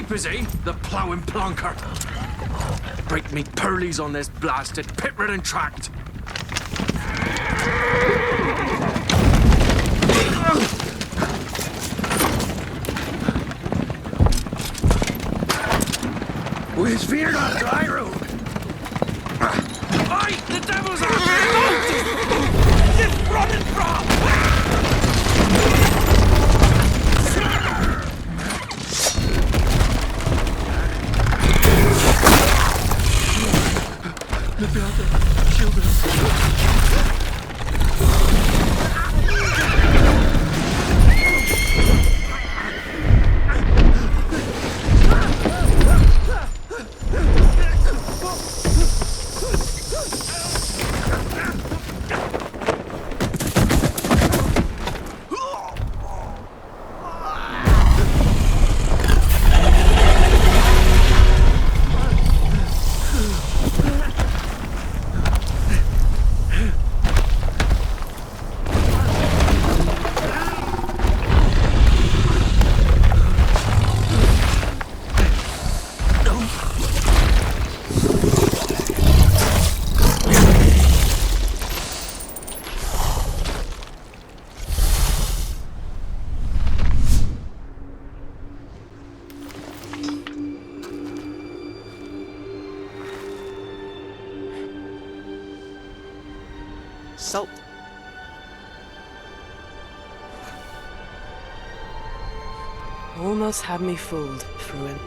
sheep, is he? The ploughing plonker. Break me pearlies on this blasted pit-ridden tract. Where's fear not dry road? Aye, the devil's after it! It's running from! Salt. Almost had me fooled, Fruin.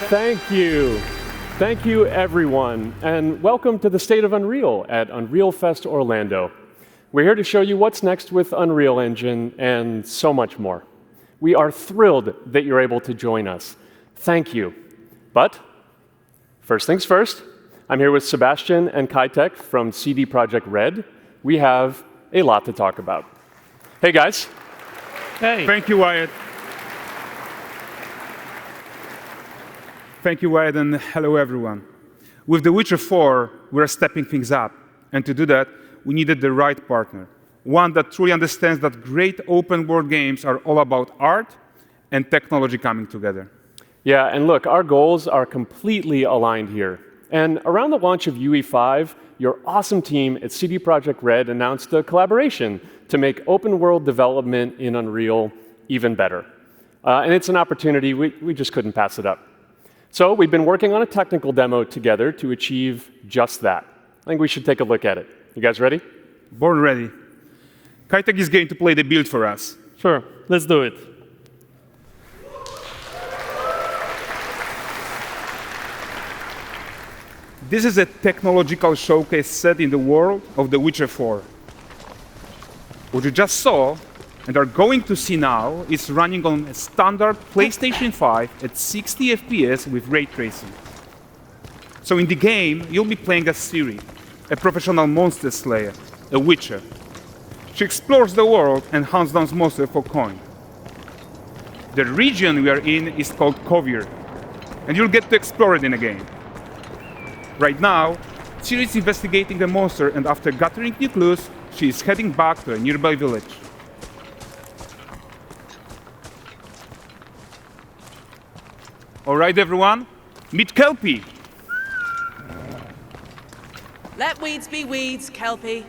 Thank you. Thank you, everyone, and welcome to the State of Unreal at Unreal Fest Orlando. We're here to show you what's next with Unreal Engine and so much more. We are thrilled that you're able to join us. Thank you. But first things first, I'm here with Sebastian and Kaitek from CD Projekt Red. We have a lot to talk about. Hey, guys. Hey. Thank you, Wyatt. Thank you, Wyatt, and hello, everyone. With The Witcher 4, we're stepping things up. And to do that, we needed the right partner, one that truly understands that great open-world games are all about art and technology coming together. Yeah, and look, our goals are completely aligned here. And around the launch of UE5, your awesome team at CD Projekt Red announced a collaboration to make open-world development in Unreal even better. And it's an opportunity, we just couldn't pass it up. So we've been working on a technical demo together to achieve just that. I think we should take a look at it. You guys ready? Born ready. Kaitek is going to play the build for us. Sure, let's do it. This is a technological showcase set in the world of The Witcher 4. What you just saw and are going to see now is running on a standard PlayStation 5 at 60 FPS with ray tracing. So in the game, you'll be playing as Ciri, a professional monster slayer, a witcher. She explores the world and hunts down monsters for coin. The region we are in is called Kovir, and you'll get to explore it in the game. Right now, Ciri is investigating a monster, and after gathering new clues, she is heading back to a nearby village. All right, everyone, meet Kelpie. Let weeds be weeds, Kelpie.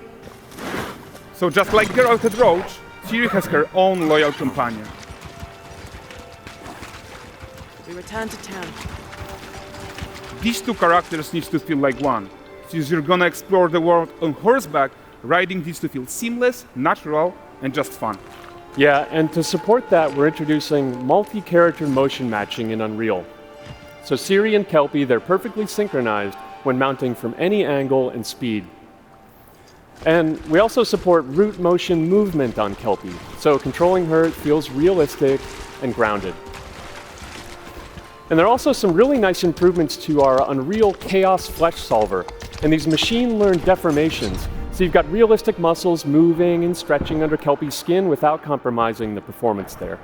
So just like Geralt and Roach, Ciri has her own loyal companion. We return to town. These two characters need to feel like one. Since you're gonna explore the world on horseback, riding needs to feel seamless, natural, and just fun. Yeah, and to support that, we're introducing multi-character motion matching in Unreal. So Ciri and Kelpie, they're perfectly synchronized when mounting from any angle and speed. And we also support root motion movement on Kelpie, so controlling her feels realistic and grounded. And there are also some really nice improvements to our Unreal Chaos Flesh Solver and these machine-learned deformations. So you've got realistic muscles moving and stretching under Kelpie's skin without compromising the performance there.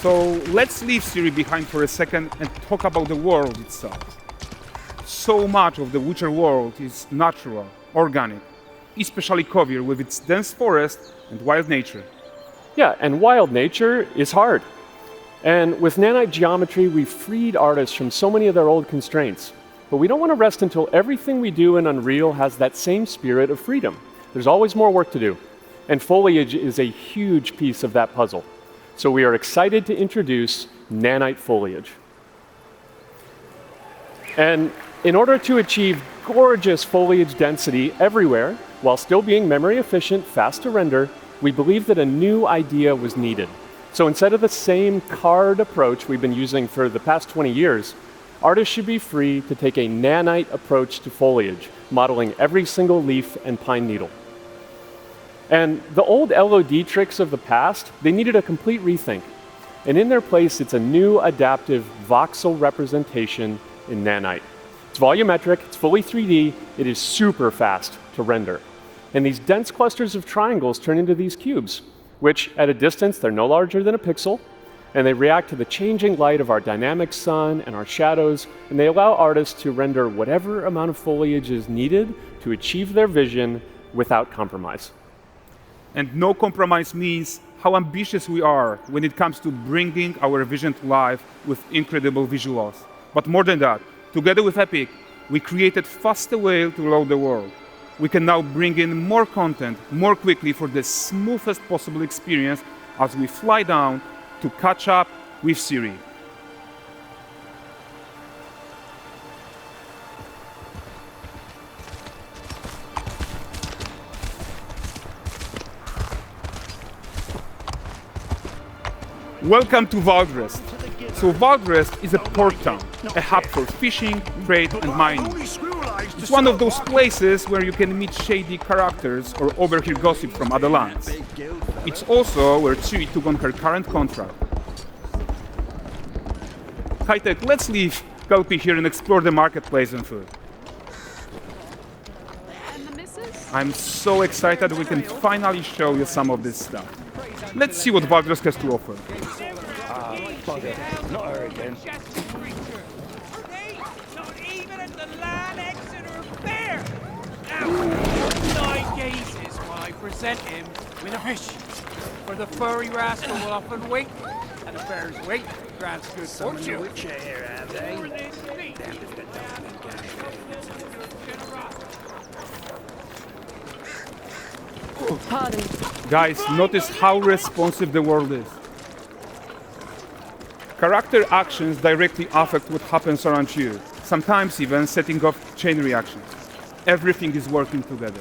So let's leave Siri behind for a second and talk about the world itself. So much of the Witcher world is natural, organic, especially Kovir with its dense forest and wild nature. Yeah, and wild nature is hard. And with nanite geometry, we've freed artists from so many of their old constraints. But we don't want to rest until everything we do in Unreal has that same spirit of freedom. There's always more work to do. And foliage is a huge piece of that puzzle. So we are excited to introduce Nanite Foliage. And in order to achieve gorgeous foliage density everywhere, while still being memory efficient, fast to render, we believe that a new idea was needed. So instead of the same card approach we've been using for the past 20 years, artists should be free to take a nanite approach to foliage, modeling every single leaf and pine needle. And the old LOD tricks of the past, they needed a complete rethink. And in their place, it's a new adaptive voxel representation in nanite. It's volumetric, it's fully 3D, it is super fast to render. And these dense clusters of triangles turn into these cubes, which at a distance, they're no larger than a pixel, and they react to the changing light of our dynamic sun and our shadows, and they allow artists to render whatever amount of foliage is needed to achieve their vision without compromise. And no compromise means how ambitious we are when it comes to bringing our vision to life with incredible visuals. But more than that, together with Epic, we created faster way to load the world. We can now bring in more content more quickly for the smoothest possible experience as we fly down to catch up with Siri. Welcome to Valdrest. So Valdrest is a port town, a hub for fishing, trade and mining. It's one of those places where you can meet shady characters or overhear gossip from other lands. It's also where Ciri took on her current contract. High-tech, let's leave Kelpie here and explore the marketplace and food. I'm so excited we can finally show you some of this stuff. Let's see what Valdrest has to offer. Bugger. Not her again. Not even at the land Exeter Fair! Now, 9 gazes while I present him with a fish. For the furry rascal will often wait, and the fair's weight grants good fortune. Here, have they? Pardon. Guys, notice how responsive the world is. Character actions directly affect what happens around you, sometimes even setting off chain reactions. Everything is working together.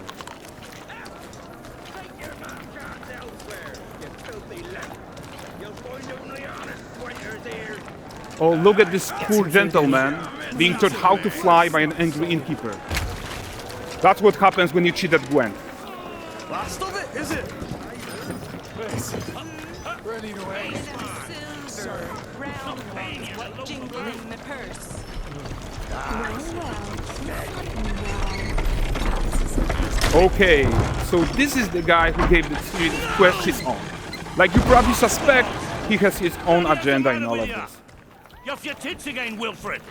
Oh, look at this poor gentleman being taught how to fly by an angry innkeeper. That's what happens when you cheat at Gwent. Last of it, is it? Running away. Jingle in the purse. Okay, so this is the guy who gave the series quest his own. Like you probably suspect, he has his own agenda in all of this. You're off your tits again, Wilfred.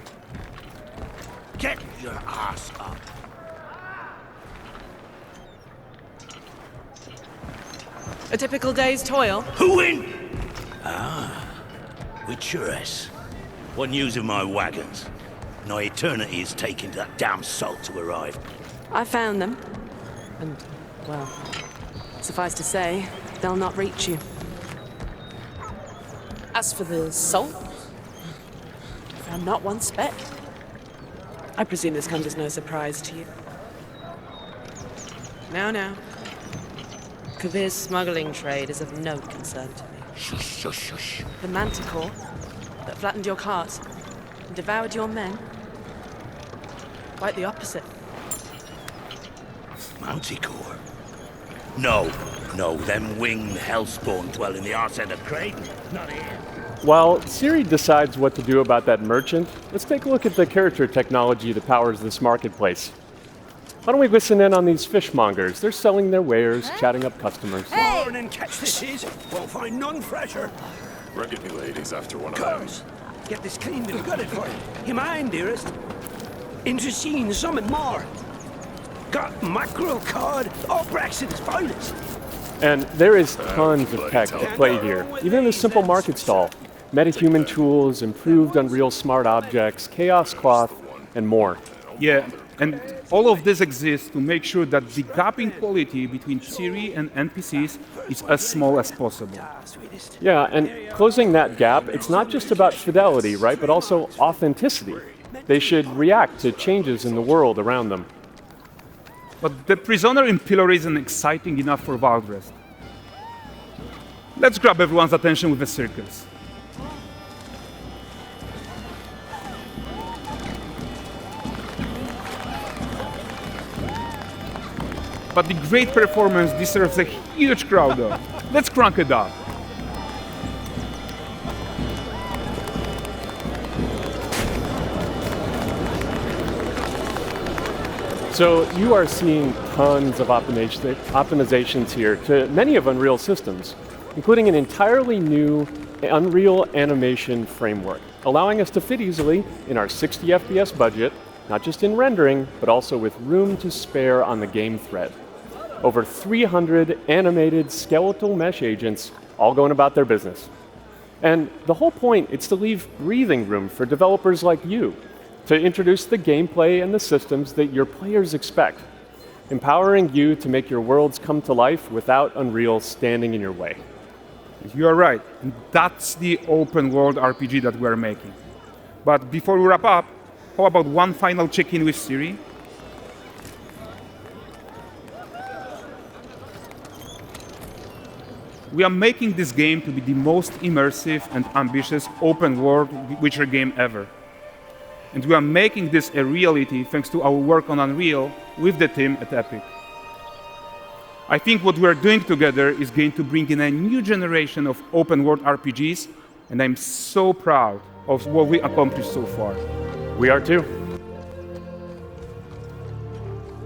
Get your ass up. A typical day's toil. Who in? Witcheress. What news of my wagons? No eternity is taking that damn salt to arrive. I found them. And, well, suffice to say, they'll not reach you. As for the salt, I found not one speck. I presume this comes as no surprise to you. Now. Kavir's smuggling trade is of no concern to me. Shush, shush, shush. The Manticore, that flattened your cars and devoured your men? Quite the opposite. Manticore? No, them winged hellspawn dwell in the arse end of Creighton. Not here. While Siri decides what to do about that merchant, let's take a look at the character technology that powers this marketplace. Why don't we listen in on these fishmongers? They're selling their wares, chatting up customers. Morning, catch this is. Won't find none fresher. Rugged me ladies after one of them. Course. Get this cleaned and gutted for you. You mind, dearest? Interesting, something more. Got mackerel, cod, all Braxton's finest. And there is tons of tech at play here, even in this simple market stall. MetaHuman tools, improved Unreal smart objects, Chaos Cloth, and more. Yeah, and all of this exists to make sure that the gap in quality between Siri and NPCs is as small as possible. Yeah, and closing that gap, it's not just about fidelity, right, but also authenticity. They should react to changes in the world around them. But the prisoner in Pillory isn't exciting enough for Valdrest. Let's grab everyone's attention with a circus. But the great performance deserves a huge crowd though. Let's crank it up. So you are seeing tons of optimizations here to many of Unreal systems, including an entirely new Unreal animation framework, allowing us to fit easily in our 60 FPS budget, not just in rendering, but also with room to spare on the game thread. Over 300 animated skeletal mesh agents all going about their business. And the whole point is to leave breathing room for developers like you to introduce the gameplay and the systems that your players expect, empowering you to make your worlds come to life without Unreal standing in your way. You are right. That's the open world RPG that we're making. But before we wrap up, how about one final check-in with Siri? We are making this game to be the most immersive and ambitious open world Witcher game ever. And we are making this a reality thanks to our work on Unreal with the team at Epic. I think what we are doing together is going to bring in a new generation of open world RPGs, and I'm so proud of what we accomplished so far. We are too.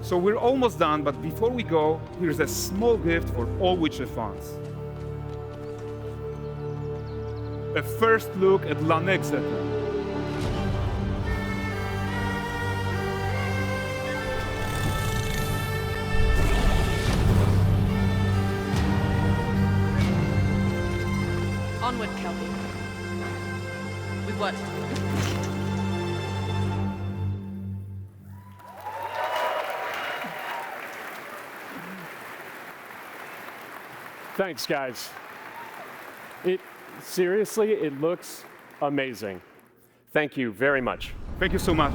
So we're almost done, but before we go, here's a small gift for all Witcher fans. A first look at Lanexeter. Onward, Kelby. We've worked. Thanks, guys. Seriously, it looks amazing. Thank you very much. Thank you so much.